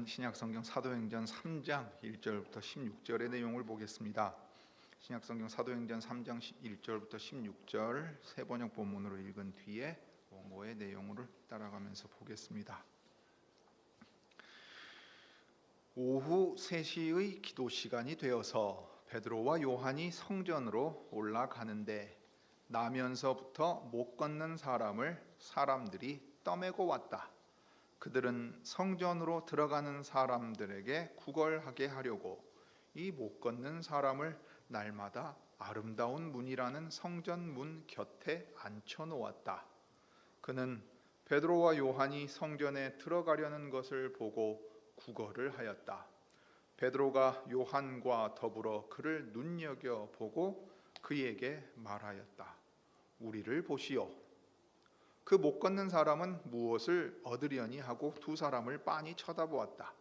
오늘은 신약성경 사도행전 3장 1절부터 16절의 내용을 보겠습니다. 신약성경 사도행전 3장 1절부터 16절 새 번역 본문으로 읽은 뒤에 원고의 내용을 따라가면서 보겠습니다. 오후 3시의 기도 시간이 되어서 베드로와 요한이 성전으로 올라가는데 나면서부터 못 걷는 사람들이 떠매고 왔다. 그들은 성전으로 들어가는 사람들에게 구걸하게 하려고 이 못 걷는 사람을 날마다 아름다운 문이라는 성전 문 곁에 앉혀 놓았다. 그는 베드로와 요한이 성전에 들어가려는 것을 보고 구걸을 하였다. 베드로가 요한과 더불어 그를 눈여겨 보고 그에게 말하였다. 우리를 보시오. 그 못 걷는 사람은 무엇을 얻으려니 하고 두 사람을 빤히 쳐다보았다.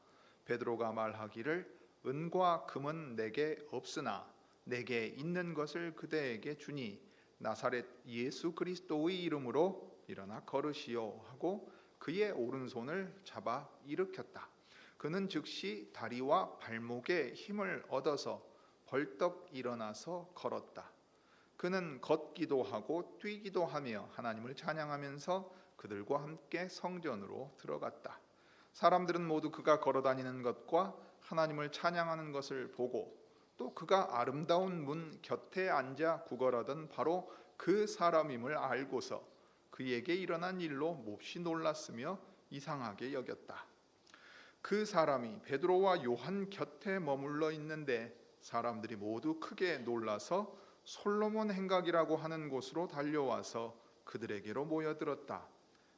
베드로가 말하기를 은과 금은 내게 없으나 내게 있는 것을 그대에게 주니 나사렛 예수 그리스도의 이름으로 일어나 걸으시오 하고 그의 오른손을 잡아 일으켰다. 그는 즉시 다리와 발목에 힘을 얻어서 벌떡 일어나서 걸었다. 그는 걷기도 하고 뛰기도 하며 하나님을 찬양하면서 그들과 함께 성전으로 들어갔다. 사람들은 모두 그가 걸어다니는 것과 하나님을 찬양하는 것을 보고 또 그가 아름다운 문 곁에 앉아 구걸하던 바로 그 사람임을 알고서 그에게 일어난 일로 몹시 놀랐으며 이상하게 여겼다. 그 사람이 베드로와 요한 곁에 머물러 있는데 사람들이 모두 크게 놀라서 솔로몬 행각이라고 하는 곳으로 달려와서 그들에게로 모여들었다.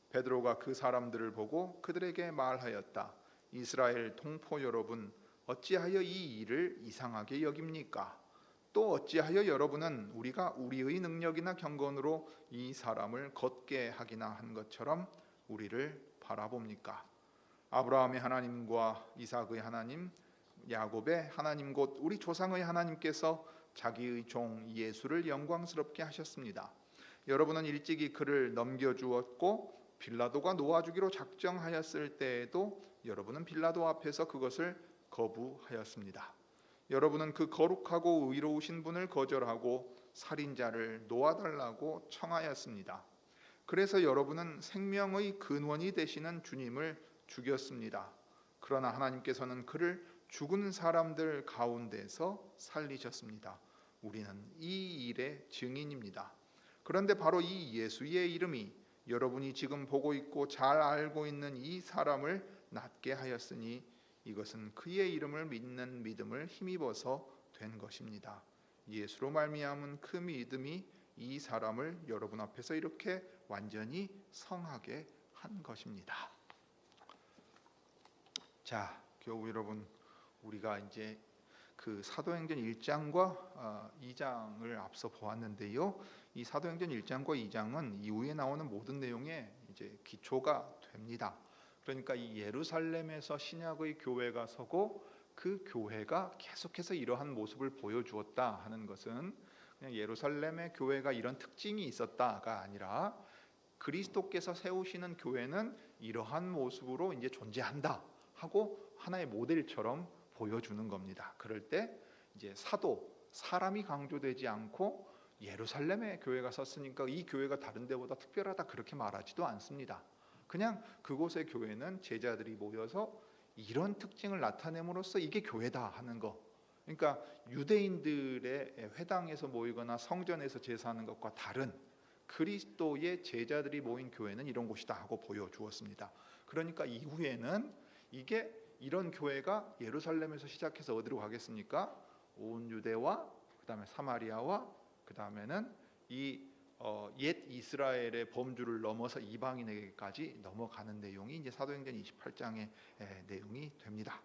베드로가 그 사람들을 보고 그들에게 말하였다. 이스라엘 동포 여러분, 어찌하여 이 일을 이상하게 여깁니까? 또 어찌하여 여러분은 우리가 우리의 능력이나 경건으로 이 사람을 걷게 하기나 한 것처럼 우리를 바라봅니까? 아브라함의 하나님과 이삭의 하나님, 야곱의 하나님 곧 우리 조상의 하나님께서 자기의 종 예수를 영광스럽게 하셨습니다. 여러분은 일찍이 그를 넘겨주었고 빌라도가 놓아주기로 작정하였을 때에도 여러분은 빌라도 앞에서 그것을 거부하였습니다. 여러분은 그 거룩하고 의로우신 분을 거절하고 살인자를 놓아달라고 청하였습니다. 그래서 여러분은 생명의 근원이 되시는 주님을 죽였습니다. 그러나 하나님께서는 그를 죽은 사람들 가운데서 살리셨습니다. 우리는 이 일의 증인입니다. 그런데 바로 이 예수의 이름이 여러분이 지금 보고 있고 잘 알고 있는 이 사람을 낫게 하였으니 이것은 그의 이름을 믿는 믿음을 힘입어서 된 것입니다. 예수로 말미암은 그 믿음이 이 사람을 여러분 앞에서 이렇게 완전히 성하게 한 것입니다. 자, 교우 여러분, 우리가 이제 그 사도행전 1장과 2장을 앞서 보았는데요. 이 사도행전 1장과 2장은 이후에 나오는 모든 내용의 이제 기초가 됩니다. 그러니까 이 예루살렘에서 신약의 교회가 서고 그 교회가 계속해서 이러한 모습을 보여주었다 하는 것은 그냥 예루살렘의 교회가 이런 특징이 있었다가 아니라 그리스도께서 세우시는 교회는 이러한 모습으로 이제 존재한다 하고 하나의 모델처럼 보여주는 겁니다. 그럴 때 이제 사람이 강조되지 않고 예루살렘의 교회가 섰으니까 이 교회가 다른 데보다 특별하다 그렇게 말하지도 않습니다. 그냥 그곳의 교회는 제자들이 모여서 이런 특징을 나타냄으로써 이게 교회다 하는 거. 그러니까 유대인들의 회당에서 모이거나 성전에서 제사하는 것과 다른 그리스도의 제자들이 모인 교회는 이런 곳이다 하고 보여주었습니다. 그러니까 이후에는 이런 교회가 예루살렘에서 시작해서 어디로 가겠습니까? 온 유대와 그다음에 사마리아와 그다음에는 옛 이스라엘의 범주를 넘어서 이방인에게까지 넘어가는 내용이 이제 사도행전 28장의 내용이 됩니다.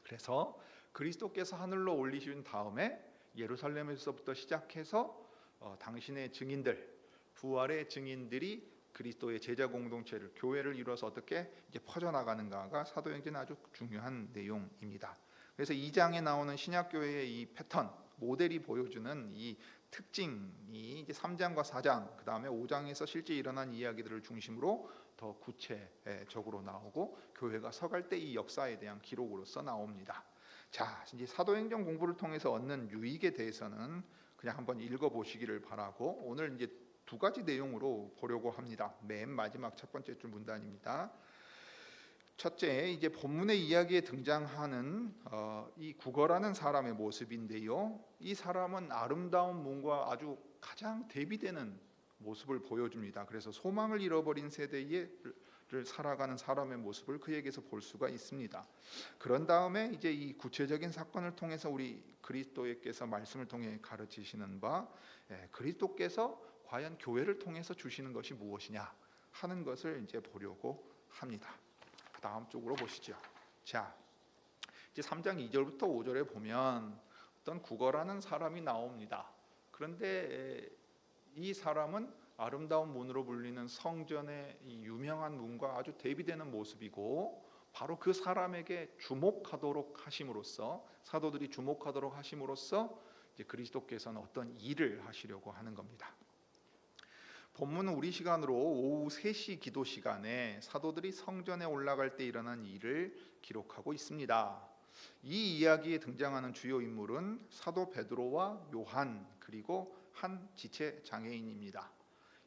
그래서 그리스도께서 하늘로 올리신 다음에 예루살렘에서부터 시작해서 당신의 증인들, 부활의 증인들이 그리스도의 제자 공동체를 교회를 이루어서 어떻게 이제 퍼져나가는가가 사도행전의 아주 중요한 내용입니다. 그래서 2장에 나오는 신약 교회의 이 패턴, 모델이 보여주는 이 특징이 이제 3장과 4장, 그다음에 5장에서 실제 일어난 이야기들을 중심으로 더 구체적으로 나오고 교회가 서갈 때 이 역사에 대한 기록으로서 나옵니다. 자, 이제 사도행전 공부를 통해서 얻는 유익에 대해서는 그냥 한번 읽어보시기를 바라고 오늘 이제 두 가지 내용으로 보려고 합니다. 맨 마지막 첫 번째 줄 문단입니다. 첫째, 이제 본문의 이야기에 등장하는 이 구걸하는 사람의 모습인데요. 이 사람은 아름다운 몸과 아주 가장 대비되는 모습을 보여줍니다. 그래서 소망을 잃어버린 세대를 살아가는 사람의 모습을 그에게서 볼 수가 있습니다. 그런 다음에 이제 이 구체적인 사건을 통해서 우리 그리스도께서 말씀을 통해 가르치시는 바 그리스도께서 과연 교회를 통해서 주시는 것이 무엇이냐 하는 것을 이제 보려고 합니다. 그 다음 쪽으로 보시죠. 자, 이제 3장 2절부터 5절에 보면 어떤 구걸하는 사람이 나옵니다. 그런데 이 사람은 아름다운 문으로 불리는 성전의 이 유명한 문과 아주 대비되는 모습이고 바로 그 사람에게 주목하도록 하심으로써 사도들이 주목하도록 하심으로써 이제 그리스도께서는 어떤 일을 하시려고 하는 겁니다. 본문은 우리 시간으로 오후 3시 기도 시간에 사도들이 성전에 올라갈 때 일어난 일을 기록하고 있습니다. 이 이야기에 등장하는 주요 인물은 사도 베드로와 요한 그리고 한 지체 장애인입니다.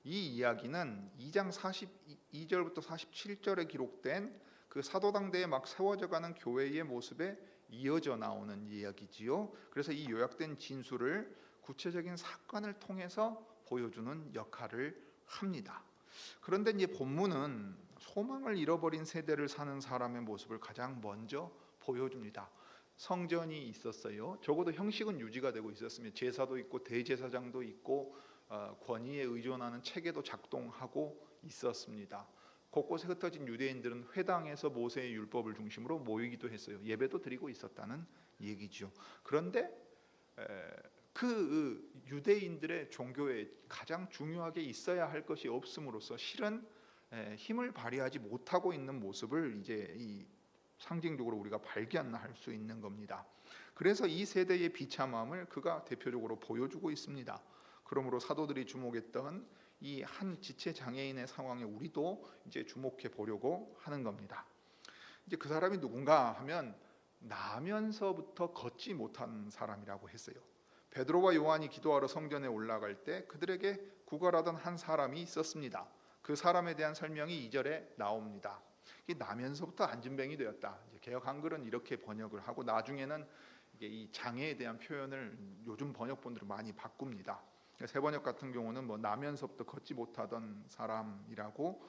이 이야기는 2장 42절부터 47절에 기록된 그 사도당대에 막 세워져가는 교회의 모습에 이어져 나오는 이야기지요. 그래서 이 요약된 진술을 구체적인 사건을 통해서 보여주는 역할을 합니다. 그런데 이제 본문은 소망을 잃어버린 세대를 사는 사람의 모습을 가장 먼저 보여줍니다. 성전이 있었어요. 적어도 형식은 유지가 되고 있었으며 제사도 있고 대제사장도 있고 권위에 의존하는 체계도 작동하고 있었습니다. 곳곳에 흩어진 유대인들은 회당에서 모세의 율법을 중심으로 모이기도 했어요. 예배도 드리고 있었다는 얘기죠. 그런데 그 유대인들의 종교에 가장 중요하게 있어야 할 것이 없음으로써 실은 힘을 발휘하지 못하고 있는 모습을 이제 이 상징적으로 우리가 발견할 수 있는 겁니다. 그래서 이 세대의 비참함을 그가 대표적으로 보여주고 있습니다. 그러므로 사도들이 주목했던 이 한 지체 장애인의 상황에 우리도 이제 주목해 보려고 하는 겁니다. 이제 그 사람이 누군가 하면 나면서부터 걷지 못한 사람이라고 했어요. 베드로와 요한이 기도하러 성전에 올라갈 때 그들에게 구걸하던 한 사람이 있었습니다. 그 사람에 대한 설명이 2절에 나옵니다. 나면서부터 안진뱅이 되었다. 개역 한글은 이렇게 번역을 하고 나중에는 이게 이 장애에 대한 표현을 요즘 번역본들은 많이 바꿉니다. 새 번역 같은 경우는 뭐 나면서부터 걷지 못하던 사람이라고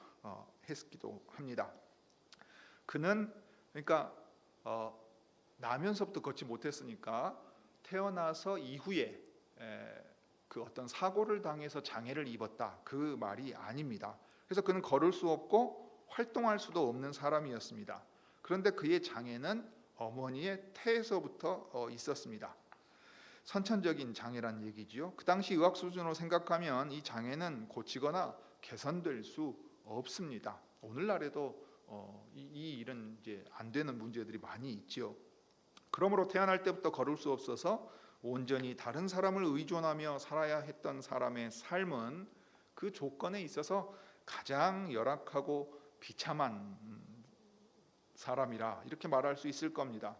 했기도 합니다. 그는 그러니까 나면서부터 걷지 못했으니까 태어나서 이후에 그 어떤 사고를 당해서 장애를 입었다 그 말이 아닙니다. 그래서 그는 걸을 수 없고 활동할 수도 없는 사람이었습니다. 그런데 그의 장애는 어머니의 태에서부터 있었습니다. 선천적인 장애란 얘기지요. 그 당시 의학 수준으로 생각하면 이 장애는 고치거나 개선될 수 없습니다. 오늘날에도 이 일은 이제 안 되는 문제들이 많이 있지요. 그러므로 태어날 때부터 걸을 수 없어서 온전히 다른 사람을 의존하며 살아야 했던 사람의 삶은 그 조건에 있어서 가장 열악하고 비참한 사람이라 이렇게 말할 수 있을 겁니다.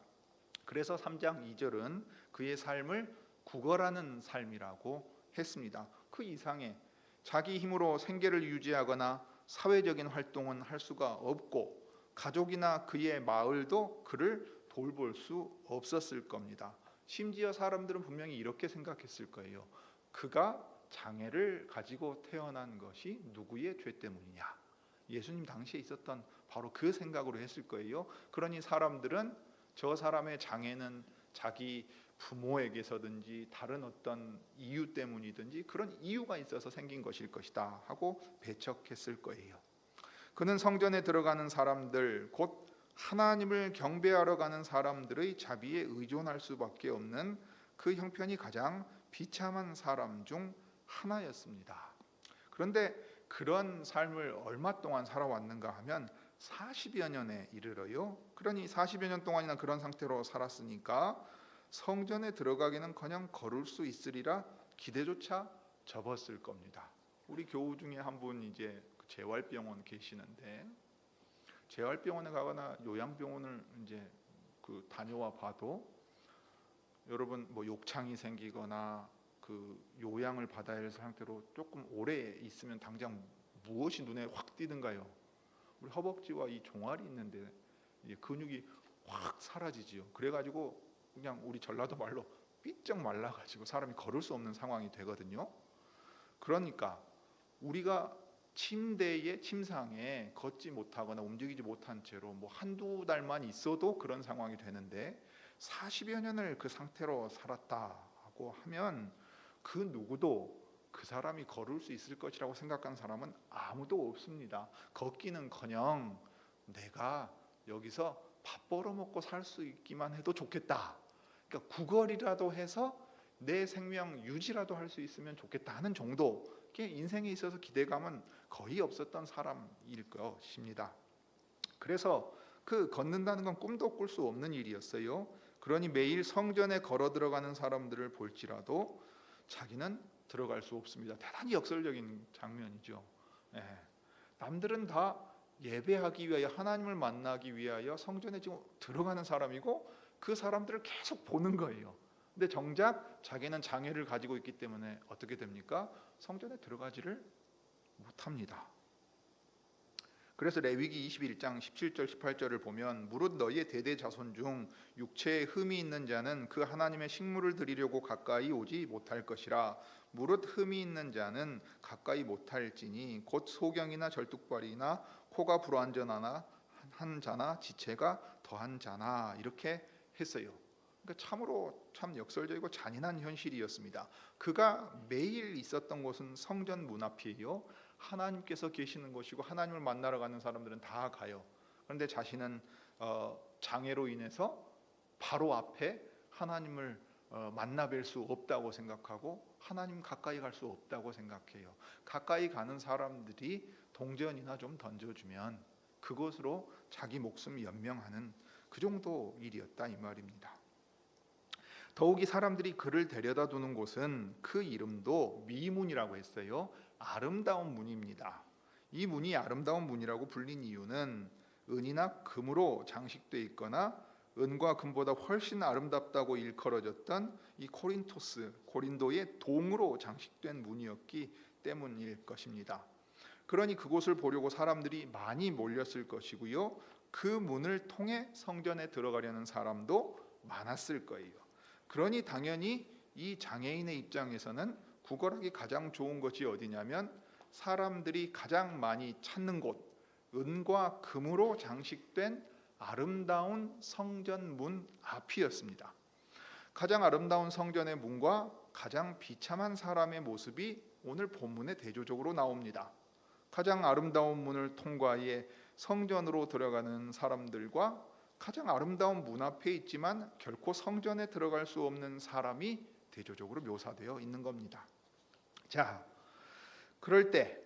그래서 3장 2절은 그의 삶을 구걸하는 삶이라고 했습니다. 그 이상의 자기 힘으로 생계를 유지하거나 사회적인 활동은 할 수가 없고 가족이나 그의 마을도 그를 돌볼 수 없었을 겁니다. 심지어 사람들은 분명히 이렇게 생각했을 거예요. 그가 장애를 가지고 태어난 것이 누구의 죄 때문이냐. 예수님 당시에 있었던 바로 그 생각으로 했을 거예요. 그러니 사람들은 저 사람의 장애는 자기 부모에게서든지 다른 어떤 이유 때문이든지 그런 이유가 있어서 생긴 것일 것이다 하고 배척했을 거예요. 그는 성전에 들어가는 사람들 곧 하나님을 경배하러 가는 사람들의 자비에 의존할 수밖에 없는 그 형편이 가장 비참한 사람 중 하나였습니다. 그런데 그런 삶을 얼마 동안 살아왔는가 하면 40여 년에 이르러요. 그러니 40여 년 동안이나 그런 상태로 살았으니까 성전에 들어가기는커녕 걸을 수 있으리라 기대조차 접었을 겁니다. 우리 교우 중에 한 분 이제 재활병원 계시는데 재활병원에 가거나 요양병원을 이제 다녀와 봐도 여러분 뭐 욕창이 생기거나 요양을 받아야 할 상태로 조금 오래 있으면 당장 무엇이 눈에 확 띄든가요? 우리 허벅지와 이 종아리 있는데 근육이 확 사라지지요. 그래가지고 그냥 우리 전라도 말로 삐쩍 말라가지고 사람이 걸을 수 없는 상황이 되거든요. 그러니까 우리가 침상에 걷지 못하거나 움직이지 못한 채로 뭐 한두 달만 있어도 그런 상황이 되는데 40여 년을 그 상태로 살았다고 하면 그 누구도 그 사람이 걸을 수 있을 것이라고 생각하는 사람은 아무도 없습니다. 걷기는커녕 내가 여기서 밥 벌어먹고 살 수 있기만 해도 좋겠다. 그러니까 구걸이라도 해서 내 생명 유지라도 할 수 있으면 좋겠다 하는 정도의 인생에 있어서 기대감은 거의 없었던 사람일 것입니다. 그래서 걷는다는 건 꿈도 꿀 수 없는 일이었어요. 그러니 매일 성전에 걸어 들어가는 사람들을 볼지라도 자기는 들어갈 수 없습니다. 대단히 역설적인 장면이죠. 남들은 다 예배하기 위하여 하나님을 만나기 위하여 성전에 지금 들어가는 사람이고 그 사람들을 계속 보는 거예요. 근데 정작 자기는 장애를 가지고 있기 때문에 어떻게 됩니까? 성전에 들어가지를 못합니다. 그래서 레위기 21장 17절 18절을 보면 무릇 너희의 대대 자손 중 육체에 흠이 있는 자는 그 하나님의 식물을 드리려고 가까이 오지 못할 것이라. 무릇 흠이 있는 자는 가까이 못할지니 곧 소경이나 절뚝발이나 코가 불완전하나 한 자나 지체가 더한 자나. 이렇게 했어요. 그러니까 참으로 참 역설적이고 잔인한 현실이었습니다. 그가 매일 있었던 곳은 성전 문 앞이에요. 하나님께서 계시는 곳이고 하나님을 만나러 가는 사람들은 다 가요. 그런데 자신은 장애로 인해서 바로 앞에 하나님을 만나 뵐 수 없다고 생각하고 하나님 가까이 갈 수 없다고 생각해요. 가까이 가는 사람들이 동전이나 좀 던져주면 그것으로 자기 목숨 연명하는 그 정도 일이었다 이 말입니다. 더욱이 사람들이 그를 데려다 두는 곳은 그 이름도 미문이라고 했어요. 아름다운 문입니다. 이 문이 아름다운 문이라고 불린 이유는 은이나 금으로 장식되어 있거나 은과 금보다 훨씬 아름답다고 일컬어졌던 이 고린도의 동으로 장식된 문이었기 때문일 것입니다. 그러니 그곳을 보려고 사람들이 많이 몰렸을 것이고요. 그 문을 통해 성전에 들어가려는 사람도 많았을 거예요. 그러니 당연히 이 장애인의 입장에서는 구걸하기 가장 좋은 것이 어디냐면 사람들이 가장 많이 찾는 곳, 은과 금으로 장식된 아름다운 성전 문 앞이었습니다. 가장 아름다운 성전의 문과 가장 비참한 사람의 모습이 오늘 본문에 대조적으로 나옵니다. 가장 아름다운 문을 통과해 성전으로 들어가는 사람들과 가장 아름다운 문 앞에 있지만 결코 성전에 들어갈 수 없는 사람이 대조적으로 묘사되어 있는 겁니다. 자, 그럴 때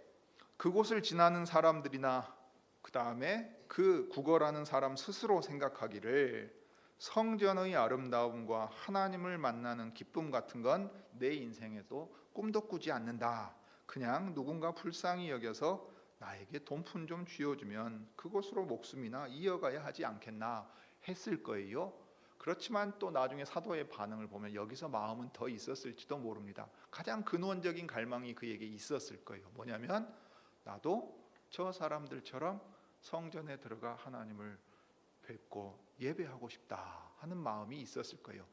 그곳을 지나는 사람들이나 그 다음에 그 구걸하는 사람 스스로 생각하기를 성전의 아름다움과 하나님을 만나는 기쁨 같은 건 내 인생에도 꿈도 꾸지 않는다. 그냥 누군가 불쌍히 여겨서 나에게 돈푼 좀 쥐어주면 그것으로 목숨이나 이어가야 하지 않겠나 했을 거예요. 그렇지만 또 나중에 사도의 반응을 보면 여기서 마음은 더 있었을지도 모릅니다. 가장 근원적인 갈망이 그에게 있었을 거예요. 뭐냐면 나도 저 사람들처럼 성전에 들어가 하나님을 뵙고 예배하고 싶다 하는 마음이 있었을 거예요.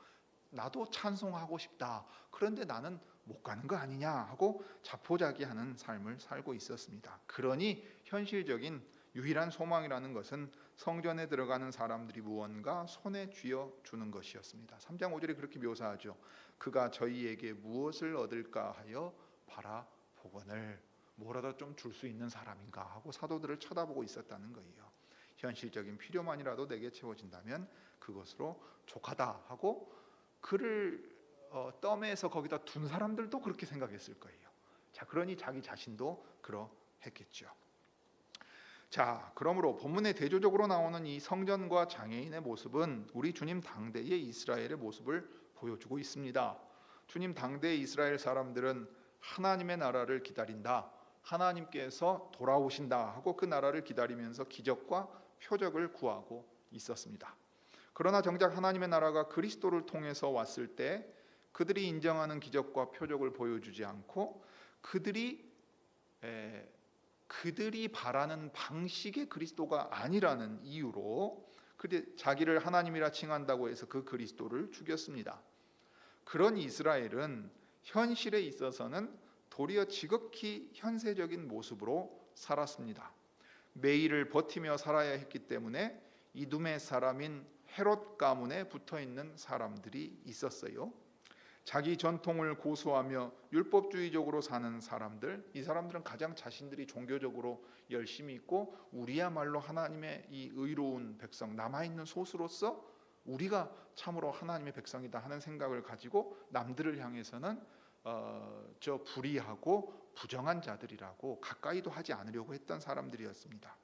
나도 찬송하고 싶다. 그런데 나는 못 가는 거 아니냐 하고 자포자기하는 삶을 살고 있었습니다. 그러니 현실적인 유일한 소망이라는 것은 성전에 들어가는 사람들이 무언가 손에 쥐어 주는 것이었습니다. 3장 5절에 그렇게 묘사하죠. 그가 저희에게 무엇을 얻을까 하여 바라보거늘. 뭐라도 좀 줄 수 있는 사람인가 하고 사도들을 쳐다보고 있었다는 거예요. 현실적인 필요만이라도 내게 채워진다면 그것으로 족하다 하고 그를 떠매서 거기다 둔 사람들도 그렇게 생각했을 거예요. 자, 그러니 자기 자신도 그러했겠죠. 자, 그러므로 본문에 대조적으로 나오는 이 성전과 장애인의 모습은 우리 주님 당대의 이스라엘의 모습을 보여주고 있습니다. 주님 당대의 이스라엘 사람들은 하나님의 나라를 기다린다. 하나님께서 돌아오신다 하고 그 나라를 기다리면서 기적과 표적을 구하고 있었습니다. 그러나 정작 하나님의 나라가 그리스도를 통해서 왔을 때 그들이 인정하는 기적과 표적을 보여주지 않고 그들이 바라는 방식의 그리스도가 아니라는 이유로 자기를 하나님이라 칭한다고 해서 그 그리스도를 죽였습니다. 그런 이스라엘은 현실에 있어서는 도리어 지극히 현세적인 모습으로 살았습니다. 매일을 버티며 살아야 했기 때문에 이두메 사람인 헤롯 가문에 붙어있는 사람들이 있었어요. 자기 전통을 고수하며 율법주의적으로 사는 사람들, 이 사람들은 가장 자신들이 종교적으로 열심히 있고 우리야말로 하나님의 이 의로운 백성, 남아있는 소수로서 우리가 참으로 하나님의 백성이다 하는 생각을 가지고 남들을 향해서는 저 불의하고 부정한 자들이라고 가까이도 하지 않으려고 했던 사람들이었습니다.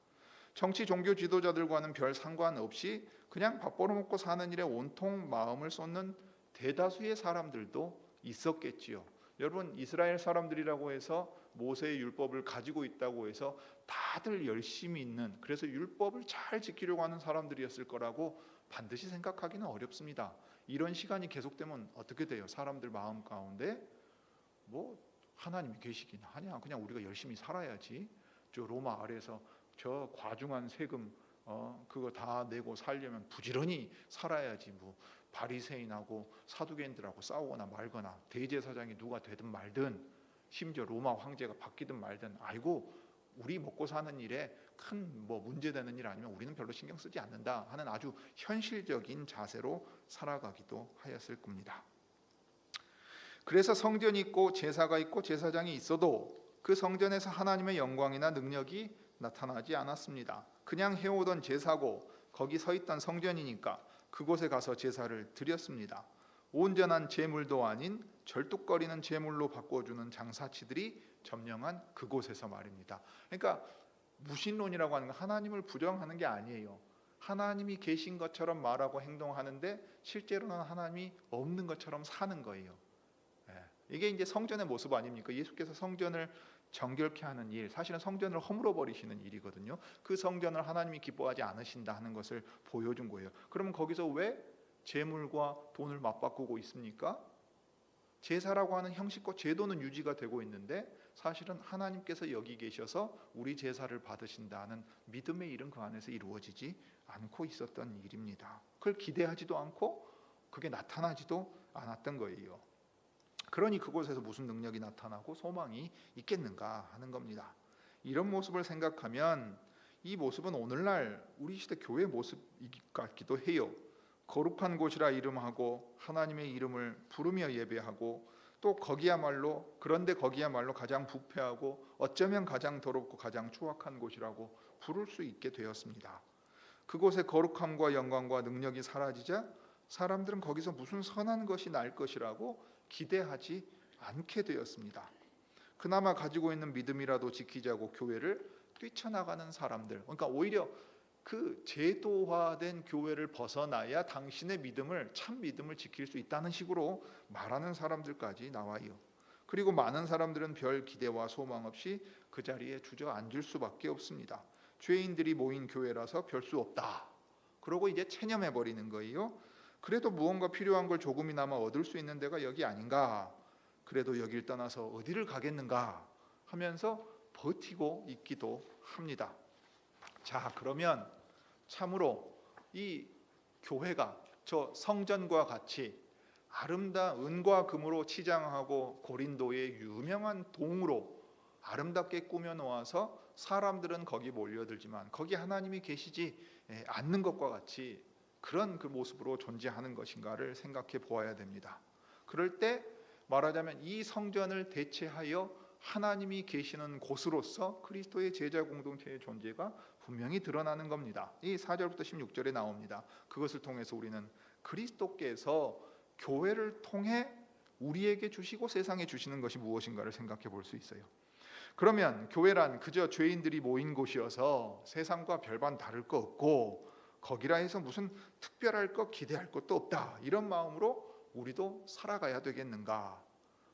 정치 종교 지도자들과는 별 상관없이 그냥 밥 벌어먹고 사는 일에 온통 마음을 쏟는 대다수의 사람들도 있었겠지요. 여러분, 이스라엘 사람들이라고 해서 모세의 율법을 가지고 있다고 해서 다들 열심히 있는, 그래서 율법을 잘 지키려고 하는 사람들이었을 거라고 반드시 생각하기는 어렵습니다. 이런 시간이 계속되면 어떻게 돼요? 사람들 마음 가운데 뭐 하나님이 계시긴 하냐, 그냥 우리가 열심히 살아야지, 저 로마 아래에서 저 과중한 세금 그거 다 내고 살려면 부지런히 살아야지, 뭐 바리새인하고 사두개인들하고 싸우거나 말거나 대제사장이 누가 되든 말든 심지어 로마 황제가 바뀌든 말든 아이고 우리 먹고 사는 일에 큰 뭐 문제되는 일 아니면 우리는 별로 신경 쓰지 않는다 하는 아주 현실적인 자세로 살아가기도 하였을 겁니다. 그래서 성전이 있고 제사가 있고 제사장이 있어도 그 성전에서 하나님의 영광이나 능력이 나타나지 않았습니다. 그냥 해오던 제사고 거기 서 있던 성전이니까 그곳에 가서 제사를 드렸습니다. 온전한 제물도 아닌 절뚝거리는 제물로 바꿔주는 장사치들이 점령한 그곳에서 말입니다. 그러니까 무신론이라고 하는 건 하나님을 부정하는 게 아니에요. 하나님이 계신 것처럼 말하고 행동하는데 실제로는 하나님이 없는 것처럼 사는 거예요. 이게 이제 성전의 모습 아닙니까? 예수께서 성전을 정결케 하는 일, 사실은 성전을 허물어 버리시는 일이거든요. 그 성전을 하나님이 기뻐하지 않으신다 하는 것을 보여준 거예요. 그러면 거기서 왜 제물과 돈을 맞바꾸고 있습니까? 제사라고 하는 형식과 제도는 유지가 되고 있는데 사실은 하나님께서 여기 계셔서 우리 제사를 받으신다는 믿음의 일은 그 안에서 이루어지지 않고 있었던 일입니다. 그걸 기대하지도 않고 그게 나타나지도 않았던 거예요. 그러니 그곳에서 무슨 능력이 나타나고 소망이 있겠는가 하는 겁니다. 이런 모습을 생각하면 이 모습은 오늘날 우리 시대 교회 모습 같기도 해요. 거룩한 곳이라 이름하고 하나님의 이름을 부르며 예배하고 또 그런데 거기야말로 가장 부패하고 어쩌면 가장 더럽고 가장 추악한 곳이라고 부를 수 있게 되었습니다. 그곳의 거룩함과 영광과 능력이 사라지자 사람들은 거기서 무슨 선한 것이 날 것이라고 기대하지 않게 되었습니다. 그나마 가지고 있는 믿음이라도 지키자고 교회를 뛰쳐나가는 사람들, 그러니까 오히려 그 제도화된 교회를 벗어나야 당신의 믿음을, 참 믿음을 지킬 수 있다는 식으로 말하는 사람들까지 나와요. 그리고 많은 사람들은 별 기대와 소망 없이 그 자리에 주저앉을 수밖에 없습니다. 죄인들이 모인 교회라서 별 수 없다, 그러고 이제 체념해 버리는 거예요. 그래도 무언가 필요한 걸 조금이나마 얻을 수 있는 데가 여기 아닌가, 그래도 여길 떠나서 어디를 가겠는가 하면서 버티고 있기도 합니다. 자, 그러면 참으로 이 교회가 저 성전과 같이 아름다운 은과 금으로 치장하고 고린도의 유명한 동으로 아름답게 꾸며 놓아서 사람들은 거기 몰려들지만 거기 하나님이 계시지 않는 것과 같이 그런 그 모습으로 존재하는 것인가를 생각해 보아야 됩니다. 그럴 때 말하자면 이 성전을 대체하여 하나님이 계시는 곳으로서 그리스도의 제자 공동체의 존재가 분명히 드러나는 겁니다. 이 4절부터 16절에 나옵니다. 그것을 통해서 우리는 그리스도께서 교회를 통해 우리에게 주시고 세상에 주시는 것이 무엇인가를 생각해 볼 수 있어요. 그러면 교회란 그저 죄인들이 모인 곳이어서 세상과 별반 다를 거 없고 거기라 해서 무슨 특별할 것 기대할 것도 없다, 이런 마음으로 우리도 살아가야 되겠는가?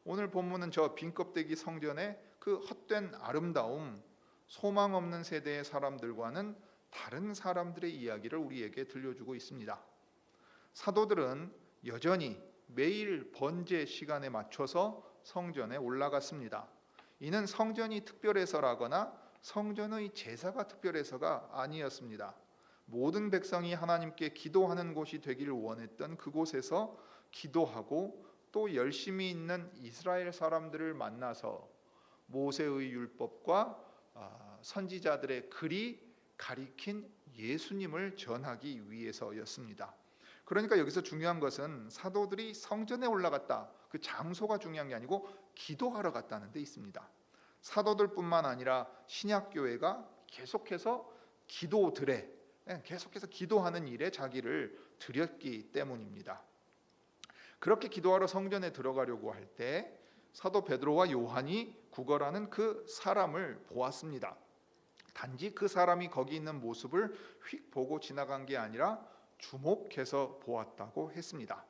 오늘 본문은 저 빈껍데기 성전의 그 헛된 아름다움, 소망 없는 세대의 사람들과는 다른 사람들의 이야기를 우리에게 들려주고 있습니다. 사도들은 여전히 매일 번제 시간에 맞춰서 성전에 올라갔습니다. 이는 성전이 특별해서라거나 성전의 제사가 특별해서가 아니었습니다. 모든 백성이 하나님께 기도하는 곳이 되기를 원했던 그곳에서 기도하고 또 열심히 있는 이스라엘 사람들을 만나서 모세의 율법과 선지자들의 글이 가리킨 예수님을 전하기 위해서였습니다. 그러니까 여기서 중요한 것은 사도들이 성전에 올라갔다, 그 장소가 중요한 게 아니고 기도하러 갔다는 데 있습니다. 사도들뿐만 아니라 신약교회가 계속해서 계속해서 기도하는 일에 자기를 들였기 때문입니다. 그렇게 기도하러 성전에 들어가려고 할 때 사도 베드로와 요한이 구걸하는 그 사람을 보았습니다. 단지 그 사람이 거기 있는 모습을 휙 보고 지나간 게 아니라 주목해서 보았다고 했습니다.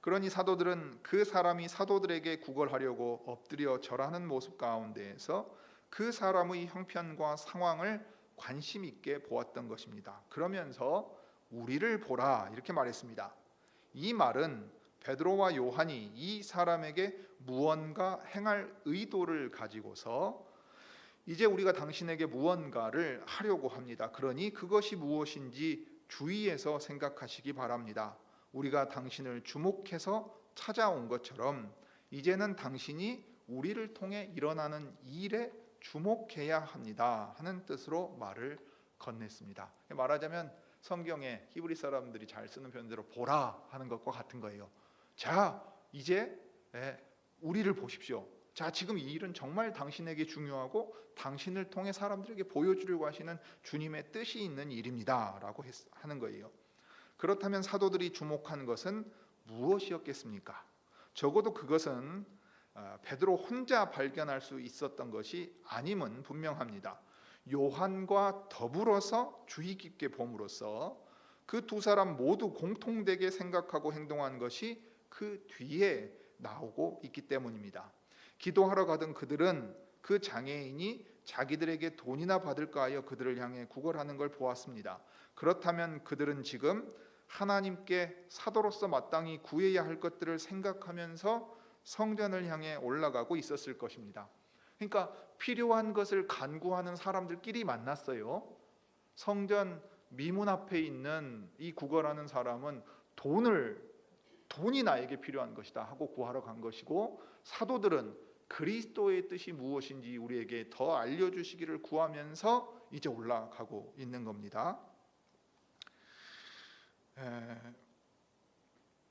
그러니 사도들은 그 사람이 사도들에게 구걸하려고 엎드려 절하는 모습 가운데에서 그 사람의 형편과 상황을 관심 있게 보았던 것입니다. 그러면서 우리를 보라 이렇게 말했습니다. 이 말은 베드로와 요한이 이 사람에게 무언가 행할 의도를 가지고서 이제 우리가 당신에게 무언가를 하려고 합니다. 그러니 그것이 무엇인지 주의해서 생각하시기 바랍니다. 우리가 당신을 주목해서 찾아온 것처럼 이제는 당신이 우리를 통해 일어나는 일에 주목해야 합니다 하는 뜻으로 말을 건넸습니다. 말하자면 성경에 히브리 사람들이 잘 쓰는 표현대로 보라 하는 것과 같은 거예요. 자, 이제 우리를 보십시오. 자, 지금 이 일은 정말 당신에게 중요하고 당신을 통해 사람들에게 보여주려고 하시는 주님의 뜻이 있는 일입니다 라고 하는 거예요. 그렇다면 사도들이 주목한 것은 무엇이었겠습니까? 적어도 그것은 베드로 혼자 발견할 수 있었던 것이 아님은 분명합니다. 요한과 더불어서 주의 깊게 봄으로써 그 두 사람 모두 공통되게 생각하고 행동한 것이 그 뒤에 나오고 있기 때문입니다. 기도하러 가던 그들은 그 장애인이 자기들에게 돈이나 받을까 하여 그들을 향해 구걸하는 걸 보았습니다. 그렇다면 그들은 지금 하나님께 사도로서 마땅히 구해야 할 것들을 생각하면서 성전을 향해 올라가고 있었을 것입니다. 그러니까 필요한 것을 간구하는 사람들끼리 만났어요. 성전 미문 앞에 있는 이 구걸하는 사람은 돈이 나에게 필요한 것이다 하고 구하러 간 것이고, 사도들은 그리스도의 뜻이 무엇인지 우리에게 더 알려주시기를 구하면서 이제 올라가고 있는 겁니다.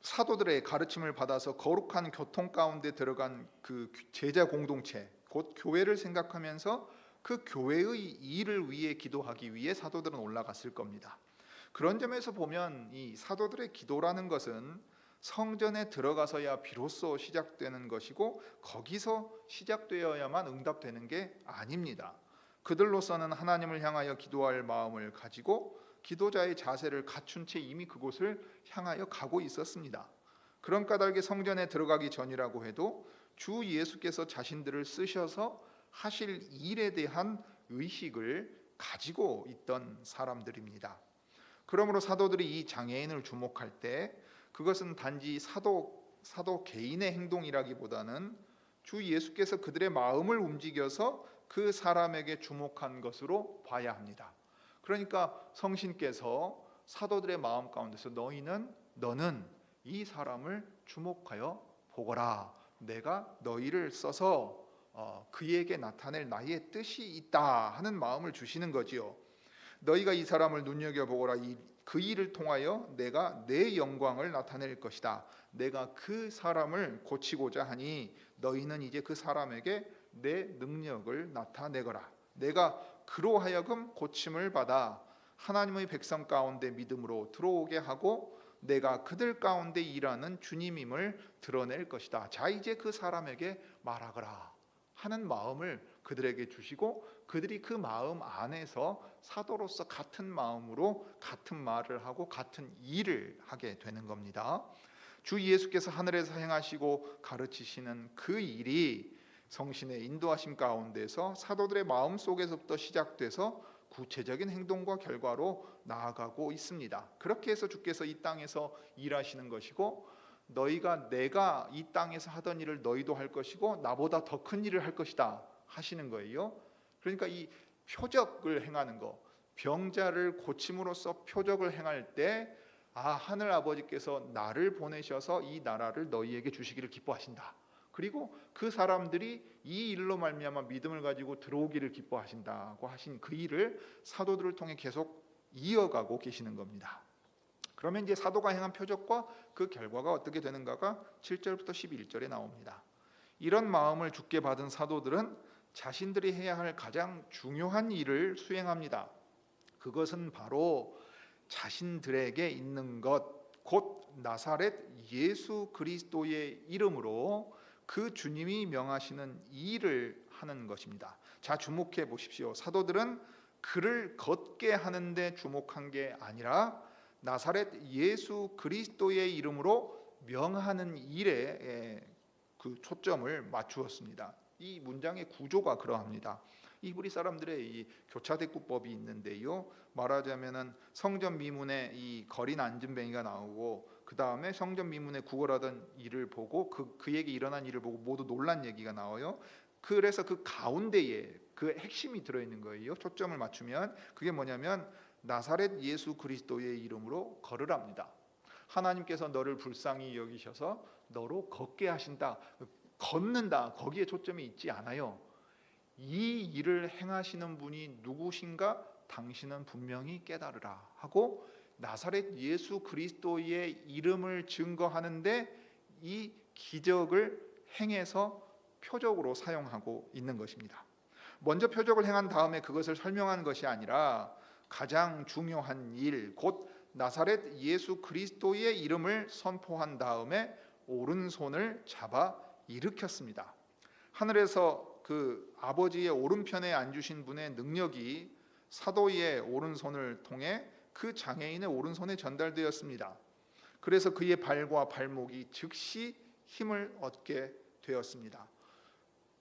사도들의 가르침을 받아서 거룩한 교통 가운데 들어간 그 제자 공동체, 곧 교회를 생각하면서 그 교회의 일을 위해 기도하기 위해 사도들은 올라갔을 겁니다. 그런 점에서 보면 이 사도들의 기도라는 것은 성전에 들어가서야 비로소 시작되는 것이고 거기서 시작되어야만 응답되는 게 아닙니다. 그들로서는 하나님을 향하여 기도할 마음을 가지고 기도자의 자세를 갖춘 채 이미 그곳을 향하여 가고 있었습니다. 그런 까닭에 성전에 들어가기 전이라고 해도 주 예수께서 자신들을 쓰셔서 하실 일에 대한 의식을 가지고 있던 사람들입니다. 그러므로 사도들이 이 장애인을 주목할 때 그것은 단지 사도 개인의 행동이라기보다는 주 예수께서 그들의 마음을 움직여서 그 사람에게 주목한 것으로 봐야 합니다. 그러니까 성신께서 사도들의 마음 가운데서 너는 이 사람을 주목하여 보거라. 내가 너희를 써서 그에게 나타낼 나의 뜻이 있다 하는 마음을 주시는 거지요. 너희가 이 사람을 눈여겨보거라. 그 일을 통하여 내가 내 영광을 나타낼 것이다. 내가 그 사람을 고치고자 하니 너희는 이제 그 사람에게 내 능력을 나타내거라. 내가 그로 하여금 고침을 받아 하나님의 백성 가운데 믿음으로 들어오게 하고 내가 그들 가운데 일하는 주님임을 드러낼 것이다. 자, 이제 그 사람에게 말하거라 하는 마음을 그들에게 주시고 그들이 그 마음 안에서 사도로서 같은 마음으로 같은 말을 하고 같은 일을 하게 되는 겁니다. 주 예수께서 하늘에서 행하시고 가르치시는 그 일이 성신의 인도하심 가운데서 사도들의 마음 속에서부터 시작돼서 구체적인 행동과 결과로 나아가고 있습니다. 그렇게 해서 주께서 이 땅에서 일하시는 것이고, 내가 이 땅에서 하던 일을 너희도 할 것이고 나보다 더 큰 일을 할 것이다 하시는 거예요. 그러니까 이 표적을 행하는 거, 병자를 고침으로써 표적을 행할 때 하늘 아버지께서 나를 보내셔서 이 나라를 너희에게 주시기를 기뻐하신다. 그리고 그 사람들이 이 일로 말미암아 믿음을 가지고 들어오기를 기뻐하신다고 하신 그 일을 사도들을 통해 계속 이어가고 계시는 겁니다. 그러면 이제 사도가 행한 표적과 그 결과가 어떻게 되는가가 7절부터 11절에 나옵니다. 이런 마음을 주께 받은 사도들은 자신들이 해야 할 가장 중요한 일을 수행합니다. 그것은 바로 자신들에게 있는 것, 곧 나사렛 예수 그리스도의 이름으로 그 주님이 명하시는 이 일을 하는 것입니다. 자, 주목해 보십시오. 사도들은 그를 걷게 하는데 주목한 게 아니라 나사렛 예수 그리스도의 이름으로 명하는 일에 그 초점을 맞추었습니다. 이 문장의 구조가 그러합니다. 히브리 사람들의 이 교차대꾸법이 있는데요, 말하자면은 성전 미문에 이 거린 앉은뱅이가 나오고, 그 다음에 성전 미문에 구걸하던 일을 보고 그에게 일어난 일을 보고 모두 놀란 얘기가 나와요. 그래서 그 가운데에 그 핵심이 들어있는 거예요. 초점을 맞추면 그게 뭐냐면 나사렛 예수 그리스도의 이름으로 걸으랍니다. 하나님께서 너를 불쌍히 여기셔서 너로 걷게 하신다. 걷는다, 거기에 초점이 있지 않아요. 이 일을 행하시는 분이 누구신가 당신은 분명히 깨달으라 하고, 나사렛 예수 그리스도의 이름을 증거하는데 이 기적을 행해서 표적으로 사용하고 있는 것입니다. 먼저 표적을 행한 다음에 그것을 설명하는 것이 아니라 가장 중요한 일, 곧 나사렛 예수 그리스도의 이름을 선포한 다음에 오른손을 잡아 일으켰습니다. 하늘에서 그 아버지의 오른편에 앉으신 분의 능력이 사도의 오른손을 통해 그 장애인의 오른손에 전달되었습니다. 그래서 그의 발과 발목이 즉시 힘을 얻게 되었습니다.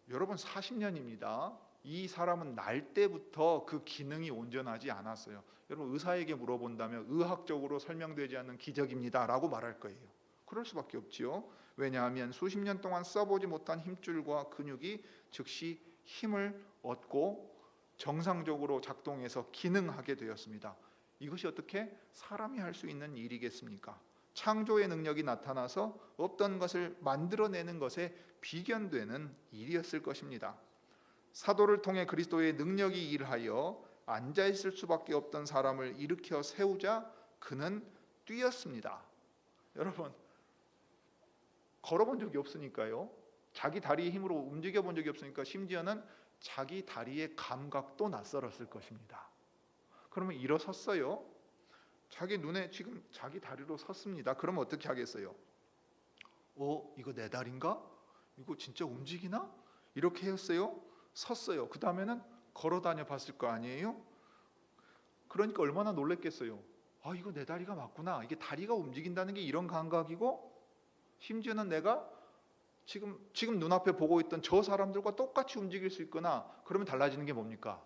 여러분, 40년입니다. 이 사람은 날 때부터 그 기능이 온전하지 않았어요. 여러분, 의사에게 물어본다면 의학적으로 설명되지 않는 기적입니다 라고 말할 거예요. 그럴 수밖에 없지요. 왜냐하면 수십 년 동안 써보지 못한 힘줄과 근육이 즉시 힘을 얻고 정상적으로 작동해서 기능하게 되었습니다. 이것이 어떻게 사람이 할 수 있는 일이겠습니까? 창조의 능력이 나타나서 없던 것을 만들어내는 것에 비견되는 일이었을 것입니다. 사도를 통해 그리스도의 능력이 일하여 앉아있을 수밖에 없던 사람을 일으켜 세우자 그는 뛰었습니다. 여러분, 걸어본 적이 없으니까요, 자기 다리의 힘으로 움직여 본 적이 없으니까 심지어는 자기 다리의 감각도 낯설었을 것입니다. 그러면 일어섰어요. 자기 눈에 지금 자기 다리로 섰습니다. 그러면 어떻게 하겠어요? 이거 내 다리인가? 이거 진짜 움직이나? 이렇게 했어요. 섰어요. 그 다음에는 걸어 다녀 봤을 거 아니에요? 그러니까 얼마나 놀랬겠어요. 이거 내 다리가 맞구나. 이게 다리가 움직인다는 게 이런 감각이고, 심지어는 내가 지금 눈앞에 보고 있던 저 사람들과 똑같이 움직일 수 있구나. 그러면 달라지는 게 뭡니까?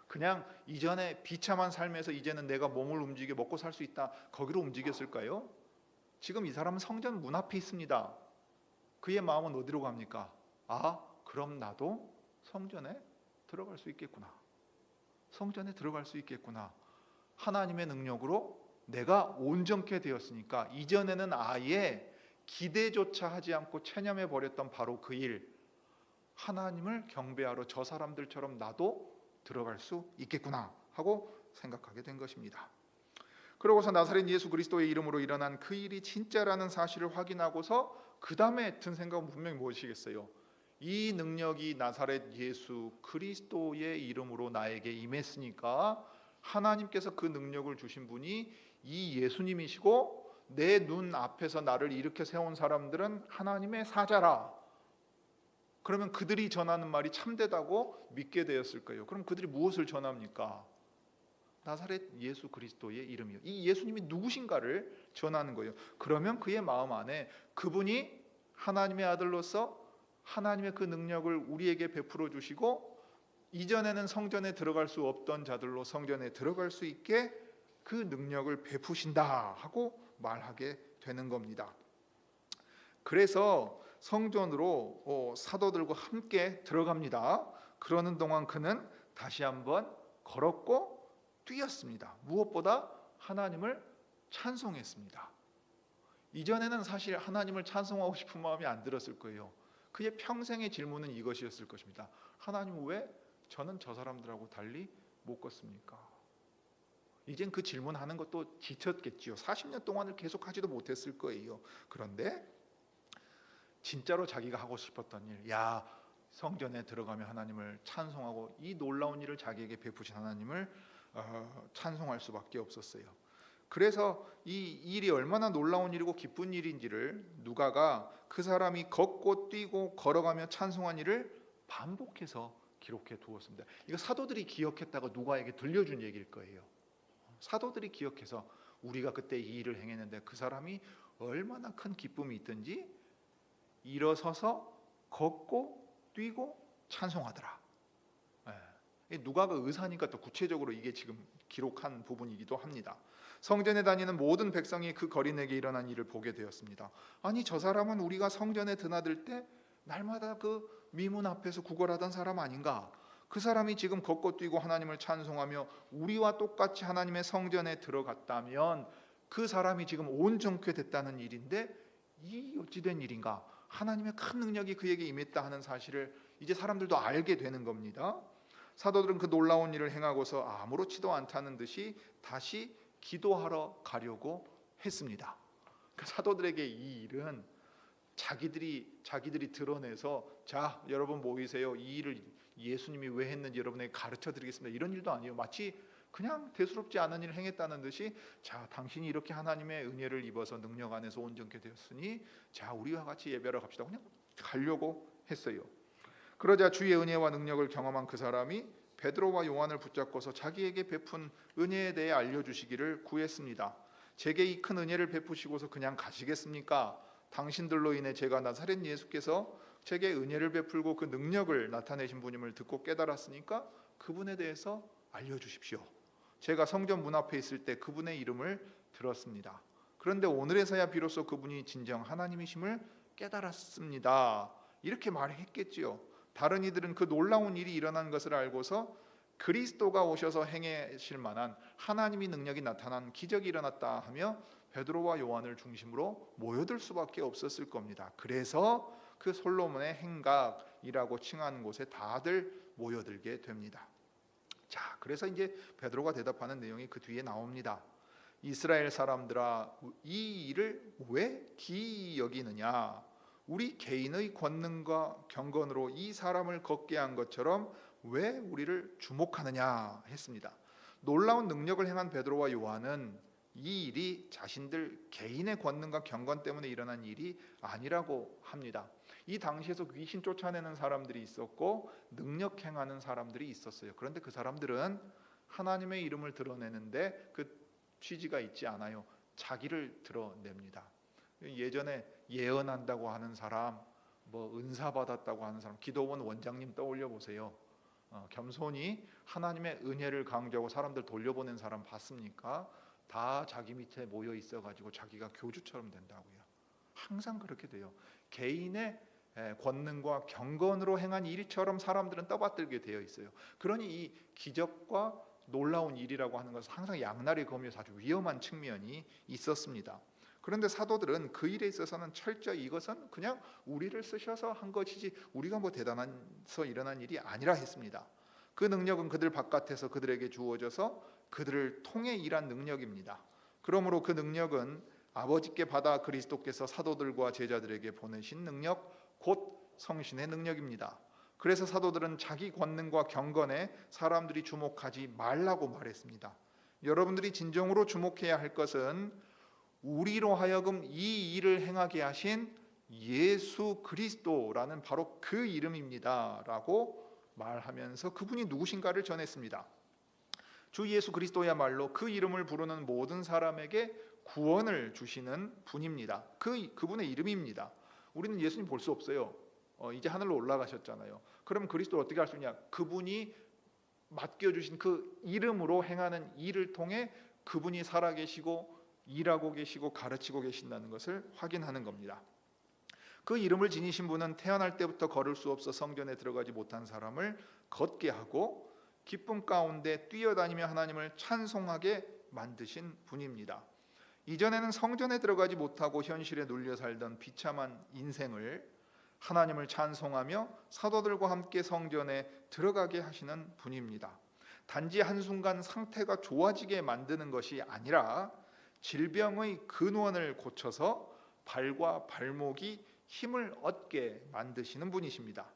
그냥 이전에 비참한 삶에서 이제는 내가 몸을 움직여 먹고 살 수 있다, 거기로 움직였을까요? 지금 이 사람은 성전 문 앞에 있습니다. 그의 마음은 어디로 갑니까? 그럼 나도 성전에 들어갈 수 있겠구나. 성전에 들어갈 수 있겠구나. 하나님의 능력으로 내가 온전케 되었으니까 이전에는 아예 기대조차 하지 않고 체념해 버렸던 바로 그 일, 하나님을 경배하러 저 사람들처럼 나도 들어갈 수 있겠구나 하고 생각하게 된 것입니다. 그러고서 나사렛 예수 그리스도의 이름으로 일어난 그 일이 진짜라는 사실을 확인하고서 그 다음에 든 생각은 분명히 무엇이겠어요? 이 능력이 나사렛 예수 그리스도의 이름으로 나에게 임했으니까 하나님께서 그 능력을 주신 분이 이 예수님이시고, 내 눈 앞에서 나를 일으켜 세운 사람들은 하나님의 사자라. 그러면 그들이 전하는 말이 참되다고 믿게 되었을 거예요. 그럼 그들이 무엇을 전합니까? 나사렛 예수 그리스도의 이름이요. 이 예수님이 누구신가를 전하는 거예요. 그러면 그의 마음 안에 그분이 하나님의 아들로서 하나님의 그 능력을 우리에게 베풀어 주시고 이전에는 성전에 들어갈 수 없던 자들로 성전에 들어갈 수 있게 그 능력을 베푸신다 하고 말하게 되는 겁니다. 그래서 성전으로 사도들과 함께 들어갑니다. 그러는 동안 그는 다시 한번 걸었고 뛰었습니다. 무엇보다 하나님을 찬송했습니다. 이전에는 사실 하나님을 찬송하고 싶은 마음이 안 들었을 거예요. 그의 평생의 질문은 이것이었을 것입니다. 하나님, 왜 저는 저 사람들하고 달리 못 걷습니까? 이젠 그 질문하는 것도 지쳤겠지요. 40년 동안을 계속 하지도 못했을 거예요. 그런데 진짜로 자기가 하고 싶었던 일, 성전에 들어가며 하나님을 찬송하고 이 놀라운 일을 자기에게 베푸신 하나님을 찬송할 수밖에 없었어요. 그래서 이 일이 얼마나 놀라운 일이고 기쁜 일인지를 누가가 그 사람이 걷고 뛰고 걸어가며 찬송한 일을 반복해서 기록해 두었습니다. 이거 사도들이 기억했다가 누가에게 들려준 얘기일 거예요. 사도들이 기억해서 우리가 그때 이 일을 행했는데 그 사람이 얼마나 큰 기쁨이 있든지 일어서서 걷고 뛰고 찬송하더라. 누가가 의사니까 또 구체적으로 이게 지금 기록한 부분이기도 합니다. 성전에 다니는 모든 백성이 그 거리 내게 일어난 일을 보게 되었습니다. 아니, 저 사람은 우리가 성전에 드나들 때 날마다 그 미문 앞에서 구걸하던 사람 아닌가? 그 사람이 지금 걷고 뛰고 하나님을 찬송하며 우리와 똑같이 하나님의 성전에 들어갔다면 그 사람이 지금 온전케 됐다는 일인데 이 어찌된 일인가? 하나님의 큰 능력이 그에게 임했다 하는 사실을 이제 사람들도 알게 되는 겁니다. 사도들은 그 놀라운 일을 행하고서 아무렇지도 않다는 듯이 다시 기도하러 가려고 했습니다. 그 사도들에게 이 일은 자기들이 드러내서 자, 여러분 모이세요, 이 일을 예수님이 왜 했는지 여러분에게 가르쳐 드리겠습니다, 이런 일도 아니에요. 마치 그냥 대수롭지 않은 일을 행했다는 듯이 자, 당신이 이렇게 하나님의 은혜를 입어서 능력 안에서 온전케 되었으니 자, 우리와 같이 예배하러 갑시다. 그냥 가려고 했어요. 그러자 주의 은혜와 능력을 경험한 그 사람이 베드로와 요한을 붙잡고서 자기에게 베푼 은혜에 대해 알려주시기를 구했습니다. 제게 이 큰 은혜를 베푸시고서 그냥 가시겠습니까? 당신들로 인해 제가 나사렛 예수께서 제게 은혜를 베풀고 그 능력을 나타내신 분임을 듣고 깨달았으니까 그분에 대해서 알려주십시오. 제가 성전 문 앞에 있을 때 그분의 이름을 들었습니다. 그런데 오늘에서야 비로소 그분이 진정 하나님이심을 깨달았습니다. 이렇게 말했겠지요. 다른 이들은 그 놀라운 일이 일어난 것을 알고서 그리스도가 오셔서 행하실 만한 하나님의 능력이 나타난 기적이 일어났다 하며 베드로와 요한을 중심으로 모여들 수밖에 없었을 겁니다. 그래서 그 솔로몬의 행각이라고 칭하는 곳에 다들 모여들게 됩니다. 자, 그래서 이제 베드로가 대답하는 내용이 그 뒤에 나옵니다. 이스라엘 사람들아, 이 일을 왜 기이 여기느냐? 우리 개인의 권능과 경건으로 이 사람을 걷게 한 것처럼 왜 우리를 주목하느냐 했습니다. 놀라운 능력을 행한 베드로와 요한은 이 일이 자신들 개인의 권능과 경건 때문에 일어난 일이 아니라고 합니다. 이 당시에서 귀신 쫓아내는 사람들이 있었고 능력 행하는 사람들이 있었어요. 그런데 그 사람들은 하나님의 이름을 드러내는데 그 취지가 있지 않아요. 자기를 드러냅니다. 예전에 예언한다고 하는 사람, 은사 받았다고 하는 사람, 기도원 원장님 떠올려 보세요. 겸손히 하나님의 은혜를 강조하고 사람들 돌려보낸 사람 봤습니까? 다 자기 밑에 모여 있어가지고 자기가 교주처럼 된다고요. 항상 그렇게 돼요. 개인의 권능과 경건으로 행한 일처럼 사람들은 떠받들게 되어 있어요. 그러니 이 기적과 놀라운 일이라고 하는 것은 항상 양날의 검에서 아주 위험한 측면이 있었습니다. 그런데 사도들은 그 일에 있어서는 철저히 이것은 그냥 우리를 쓰셔서 한 것이지 우리가 대단해서 일어난 일이 아니라 했습니다. 그 능력은 그들 바깥에서 그들에게 주어져서 그들을 통해 일한 능력입니다. 그러므로 그 능력은 아버지께 받아 그리스도께서 사도들과 제자들에게 보내신 능력, 곧 성신의 능력입니다. 그래서 사도들은 자기 권능과 경건에 사람들이 주목하지 말라고 말했습니다. 여러분들이 진정으로 주목해야 할 것은 우리로 하여금 이 일을 행하게 하신 예수 그리스도라는 바로 그 이름입니다 라고 말하면서 그분이 누구신가를 전했습니다. 주 예수 그리스도야말로 그 이름을 부르는 모든 사람에게 구원을 주시는 분입니다. 그분의 이름입니다. 우리는 예수님 볼 수 없어요. 이제 하늘로 올라가셨잖아요. 그럼 그리스도를 어떻게 할 수 있냐? 그분이 맡겨주신 그 이름으로 행하는 일을 통해 그분이 살아계시고 일하고 계시고 가르치고 계신다는 것을 확인하는 겁니다. 그 이름을 지니신 분은 태어날 때부터 걸을 수 없어 성전에 들어가지 못한 사람을 걷게 하고 기쁨 가운데 뛰어다니며 하나님을 찬송하게 만드신 분입니다. 이전에는 성전에 들어가지 못하고 현실에 눌려 살던 비참한 인생을 하나님을 찬송하며 사도들과 함께 성전에 들어가게 하시는 분입니다. 단지 한순간 상태가 좋아지게 만드는 것이 아니라 질병의 근원을 고쳐서 발과 발목이 힘을 얻게 만드시는 분이십니다.